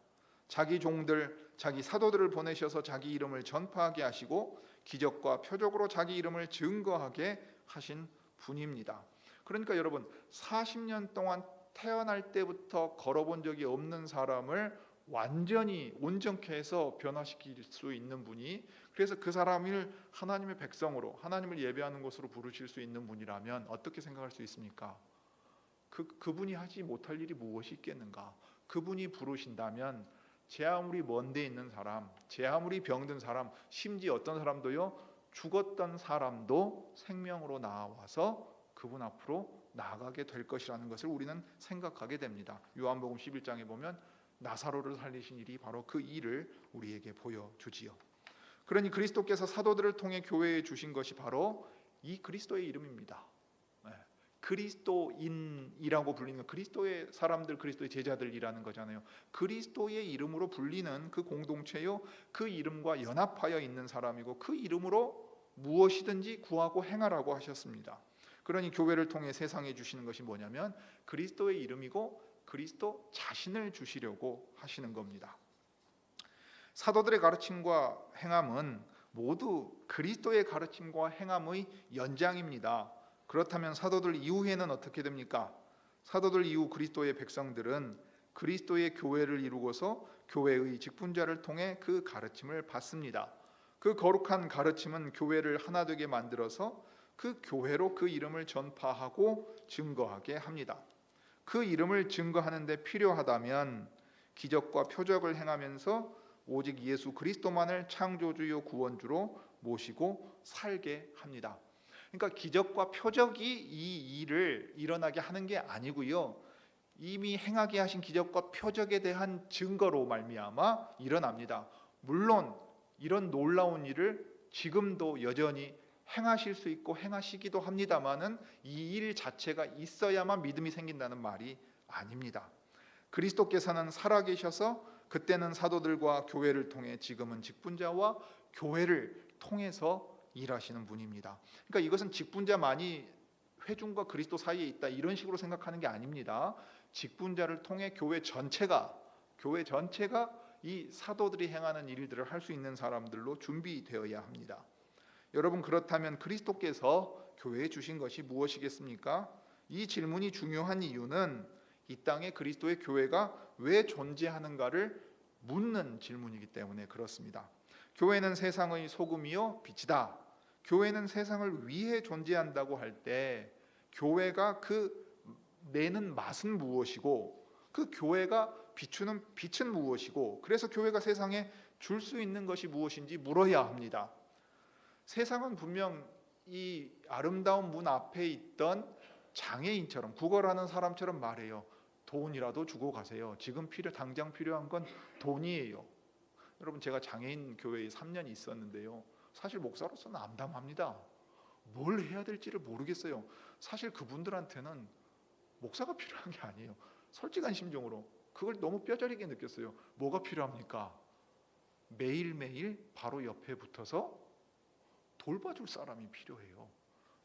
자기 종들, 자기 사도들을 보내셔서 자기 이름을 전파하게 하시고 기적과 표적으로 자기 이름을 증거하게 하신 분입니다. 그러니까 여러분, 40년 동안 태어날 때부터 걸어본 적이 없는 사람을 완전히 온전케 해서 변화시킬 수 있는 분이, 그래서 그 사람을 하나님의 백성으로, 하나님을 예배하는 곳으로 부르실 수 있는 분이라면 어떻게 생각할 수 있습니까? 그분이 하지 못할 일이 무엇이 있겠는가? 그분이 부르신다면 제 아무리 먼 데 있는 사람, 제 아무리 병든 사람, 심지어 어떤 사람도요, 죽었던 사람도 생명으로 나와서 그분 앞으로 나아가게 될 것이라는 것을 우리는 생각하게 됩니다. 요한복음 11장에 보면 나사로를 살리신 일이 바로 그 일을 우리에게 보여주지요. 그러니 그리스도께서 사도들을 통해 교회에 주신 것이 바로 이 그리스도의 이름입니다. 그리스도인이라고 불리는 그리스도의 사람들, 그리스도의 제자들이라는 거잖아요. 그리스도의 이름으로 불리는 그 공동체요, 그 이름과 연합하여 있는 사람이고 그 이름으로 무엇이든지 구하고 행하라고 하셨습니다. 그러니 교회를 통해 세상에 주시는 것이 뭐냐면 그리스도의 이름이고 그리스도 자신을 주시려고 하시는 겁니다. 사도들의 가르침과 행함은 모두 그리스도의 가르침과 행함의 연장입니다. 그렇다면 사도들 이후에는 어떻게 됩니까? 사도들 이후 그리스도의 백성들은 그리스도의 교회를 이루고서 교회의 직분자를 통해 그 가르침을 받습니다. 그 거룩한 가르침은 교회를 하나 되게 만들어서 그 교회로 그 이름을 전파하고 증거하게 합니다. 그 이름을 증거하는 데 필요하다면 기적과 표적을 행하면서 오직 예수 그리스도만을 창조주요 구원주로 모시고 살게 합니다. 그러니까 기적과 표적이 이 일을 일어나게 하는 게 아니고요, 이미 행하게 하신 기적과 표적에 대한 증거로 말미암아 일어납니다. 물론 이런 놀라운 일을 지금도 여전히 행하실 수 있고 행하시기도 합니다마는 이 일 자체가 있어야만 믿음이 생긴다는 말이 아닙니다. 그리스도께서는 살아계셔서 그때는 사도들과 교회를 통해 지금은 직분자와 교회를 통해서 일하시는 분입니다. 그러니까 이것은 직분자만이 회중과 그리스도 사이에 있다 이런 식으로 생각하는 게 아닙니다. 직분자를 통해 교회 전체가 이 사도들이 행하는 일들을 할 수 있는 사람들로 준비되어야 합니다. 여러분, 그렇다면 그리스도께서 교회에 주신 것이 무엇이겠습니까? 이 질문이 중요한 이유는 이 땅에 그리스도의 교회가 왜 존재하는가를 묻는 질문이기 때문에 그렇습니다. 교회는 세상의 소금이요 빛이다. 교회는 세상을 위해 존재한다고 할 때 교회가 그 내는 맛은 무엇이고 그 교회가 비추는 빛은 무엇이고 그래서 교회가 세상에 줄 수 있는 것이 무엇인지 물어야 합니다. 세상은 분명 이 아름다운 문 앞에 있던 장애인처럼 구걸하는 사람처럼 말해요. 돈이라도 주고 가세요. 지금 당장 필요한 건 돈이에요. 여러분, 제가 장애인 교회에 3년 있었는데요, 사실 목사로서는 암담합니다. 뭘 해야 될지를 모르겠어요. 사실 그분들한테는 목사가 필요한 게 아니에요. 솔직한 심정으로 그걸 너무 뼈저리게 느꼈어요. 뭐가 필요합니까? 매일매일 바로 옆에 붙어서 돌봐줄 사람이 필요해요.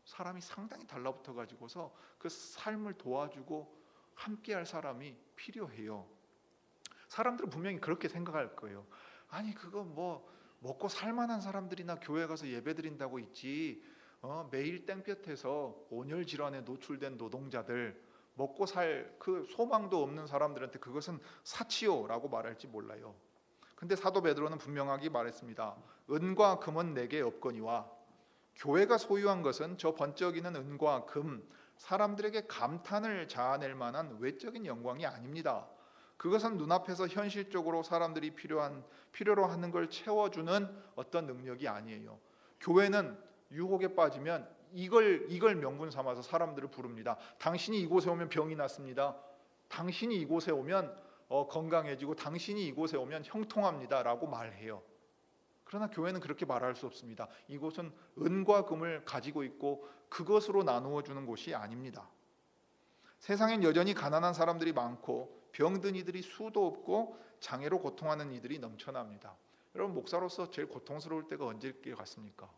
사람이 상당히 달라붙어 가지고서 그 삶을 도와주고 함께할 사람이 필요해요. 사람들은 분명히 그렇게 생각할 거예요. 아니, 그거 뭐 먹고 살만한 사람들이나 교회 가서 예배 드린다고 있지, 매일 땡볕에서 온열 질환에 노출된 노동자들, 먹고 살 그 소망도 없는 사람들한테 그것은 사치요라고 말할지 몰라요. 근데 사도 베드로는 분명하게 말했습니다. 은과 금은 내게 없거니와. 교회가 소유한 것은 저 번쩍이는 은과 금, 사람들에게 감탄을 자아낼 만한 외적인 영광이 아닙니다. 그것은 눈앞에서 현실적으로 사람들이 필요로 하는 걸 채워주는 어떤 능력이 아니에요. 교회는 유혹에 빠지면 이걸 명분 삼아서 사람들을 부릅니다. 당신이 이곳에 오면 병이 낫습니다. 당신이 이곳에 오면 건강해지고, 당신이 이곳에 오면 형통합니다 라고 말해요. 그러나 교회는 그렇게 말할 수 없습니다. 이곳은 은과 금을 가지고 있고 그것으로 나누어 주는 곳이 아닙니다. 세상엔 여전히 가난한 사람들이 많고 병든 이들이 수도 없고 장애로 고통하는 이들이 넘쳐납니다. 여러분, 목사로서 제일 고통스러울 때가 언제일 것 같습니까?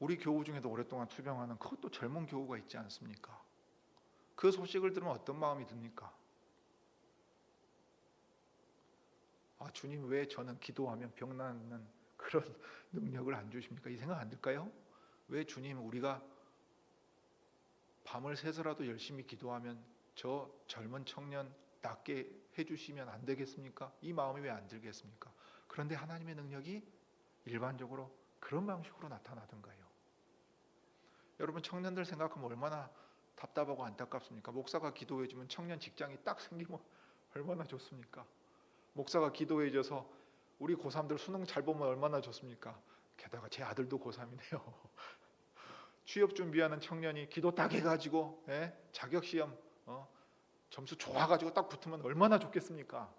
우리 교우 중에도 오랫동안 투병하는 그것도 젊은 교우가 있지 않습니까? 그 소식을 들으면 어떤 마음이 듭니까? 주님, 왜 저는 기도하면 병 낫는 그런 능력을 안 주십니까? 이 생각 안 들까요? 왜 주님, 우리가 밤을 새서라도 열심히 기도하면 저 젊은 청년 낫게 해주시면 안 되겠습니까? 이 마음이 왜 안 들겠습니까? 그런데 하나님의 능력이 일반적으로 그런 방식으로 나타나던가요? 여러분, 청년들 생각하면 얼마나 답답하고 안타깝습니까? 목사가 기도해주면 청년 직장이 딱 생기면 얼마나 좋습니까? 목사가 기도해줘서 우리 고3들 수능 잘 보면 얼마나 좋습니까? 게다가 제 아들도 고3이네요. 취업 준비하는 청년이 기도 딱 해가지고 자격시험 점수 좋아가지고 딱 붙으면 얼마나 좋겠습니까?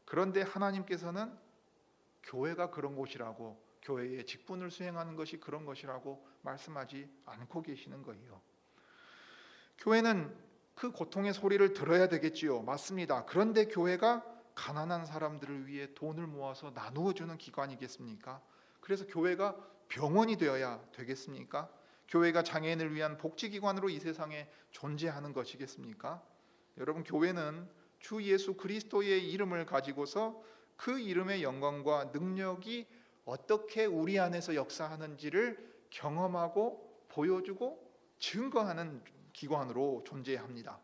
그런데 하나님께서는 교회가 그런 곳이라고, 교회의 직분을 수행하는 것이 그런 것이라고 말씀하지 않고 계시는 거예요. 교회는 그 고통의 소리를 들어야 되겠지요. 맞습니다. 그런데 교회가 가난한 사람들을 위해 돈을 모아서 나누어 주는 기관이겠습니까? 그래서 교회가 병원이 되어야 되겠습니까? 교회가 장애인을 위한 복지기관으로 이 세상에 존재하는 것이겠습니까? 여러분, 교회는 주 예수 그리스도의 이름을 가지고서 그 이름의 영광과 능력이 어떻게 우리 안에서 역사하는지를 경험하고 보여주고 증거하는 기관으로 존재합니다.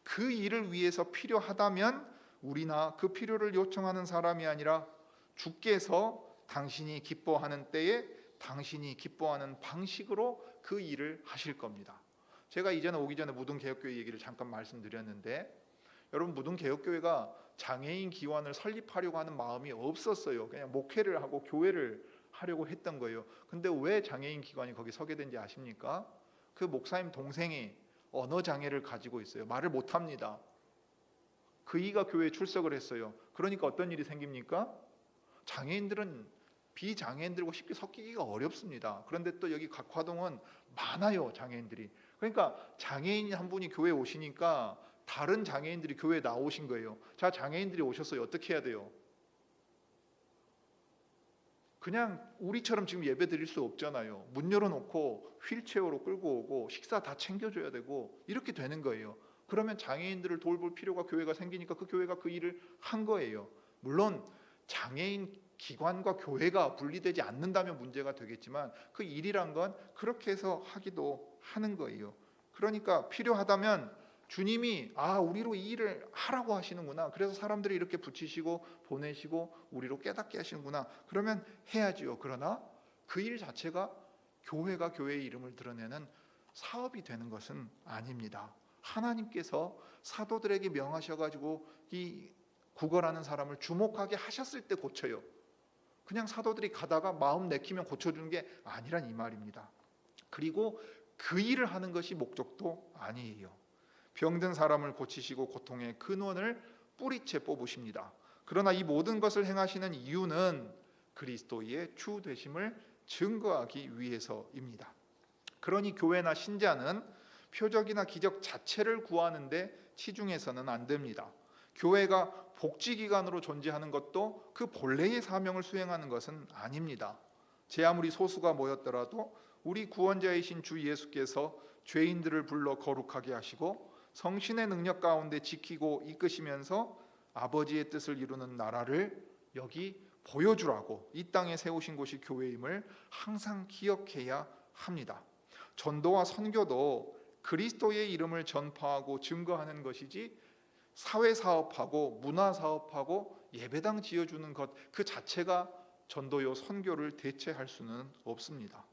그 일을 위해서 필요하다면 우리나 그 필요를 요청하는 사람이 아니라 주께서 당신이 기뻐하는 때에 당신이 기뻐하는 방식으로 그 일을 하실 겁니다. 제가 이전에 오기 전에 무등개혁교회 얘기를 잠깐 말씀드렸는데, 여러분, 무등개혁교회가 장애인 기관을 설립하려고 하는 마음이 없었어요. 그냥 목회를 하고 교회를 하려고 했던 거예요. 근데 왜 장애인 기관이 거기 서게 된지 아십니까? 그 목사님 동생이 언어 장애를 가지고 있어요. 말을 못합니다. 그이가 교회에 출석을 했어요. 그러니까 어떤 일이 생깁니까? 장애인들은 비장애인들과 쉽게 섞이기가 어렵습니다. 그런데 또 여기 각화동은 많아요, 장애인들이. 그러니까 장애인 한 분이 교회에 오시니까 다른 장애인들이 교회에 나오신 거예요. 자, 장애인들이 오셨어요. 어떻게 해야 돼요? 그냥 우리처럼 지금 예배 드릴 수 없잖아요. 문 열어놓고 휠체어로 끌고 오고 식사 다 챙겨줘야 되고 이렇게 되는 거예요. 그러면 장애인들을 돌볼 필요가 교회가 생기니까 그 교회가 그 일을 한 거예요. 물론 장애인 기관과 교회가 분리되지 않는다면 문제가 되겠지만 그 일이란 건 그렇게 해서 하기도 하는 거예요. 그러니까 필요하다면 주님이 우리로 이 일을 하라고 하시는구나. 그래서 사람들이 이렇게 붙이시고 보내시고 우리로 깨닫게 하시는구나. 그러면 해야지요. 그러나 그 일 자체가 교회가 교회의 이름을 드러내는 사업이 되는 것은 아닙니다. 하나님께서 사도들에게 명하셔가지고 이 구걸하는 사람을 주목하게 하셨을 때 고쳐요. 그냥 사도들이 가다가 마음 내키면 고쳐주는 게 아니란 이 말입니다. 그리고 그 일을 하는 것이 목적도 아니에요. 병든 사람을 고치시고 고통의 근원을 뿌리채 뽑으십니다. 그러나 이 모든 것을 행하시는 이유는 그리스도의 주 되심을 증거하기 위해서입니다. 그러니 교회나 신자는 표적이나 기적 자체를 구하는데 치중해서는 안 됩니다. 교회가 복지기관으로 존재하는 것도 그 본래의 사명을 수행하는 것은 아닙니다. 제 아무리 소수가 모였더라도 우리 구원자이신 주 예수께서 죄인들을 불러 거룩하게 하시고 성신의 능력 가운데 지키고 이끄시면서 아버지의 뜻을 이루는 나라를 여기 보여주라고 이 땅에 세우신 곳이 교회임을 항상 기억해야 합니다. 전도와 선교도 그리스도의 이름을 전파하고 증거하는 것이지 사회 사업하고 문화 사업하고 예배당 지어주는 것 그 자체가 전도요 선교를 대체할 수는 없습니다.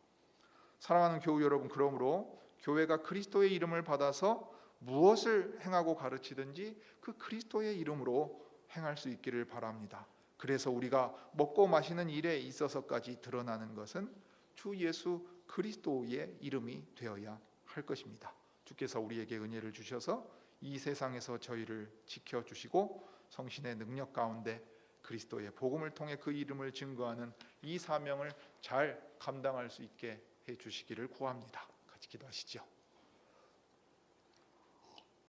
사랑하는 교우 여러분, 그러므로 교회가 그리스도의 이름을 받아서 무엇을 행하고 가르치든지 그 그리스도의 이름으로 행할 수 있기를 바랍니다. 그래서 우리가 먹고 마시는 일에 있어서까지 드러나는 것은 주 예수 그리스도의 이름이 되어야 할 것입니다. 주께서 우리에게 은혜를 주셔서 이 세상에서 저희를 지켜주시고 성신의 능력 가운데 그리스도의 복음을 통해 그 이름을 증거하는 이 사명을 잘 감당할 수 있게 해주시기를 구합니다. 같이 기도하시죠.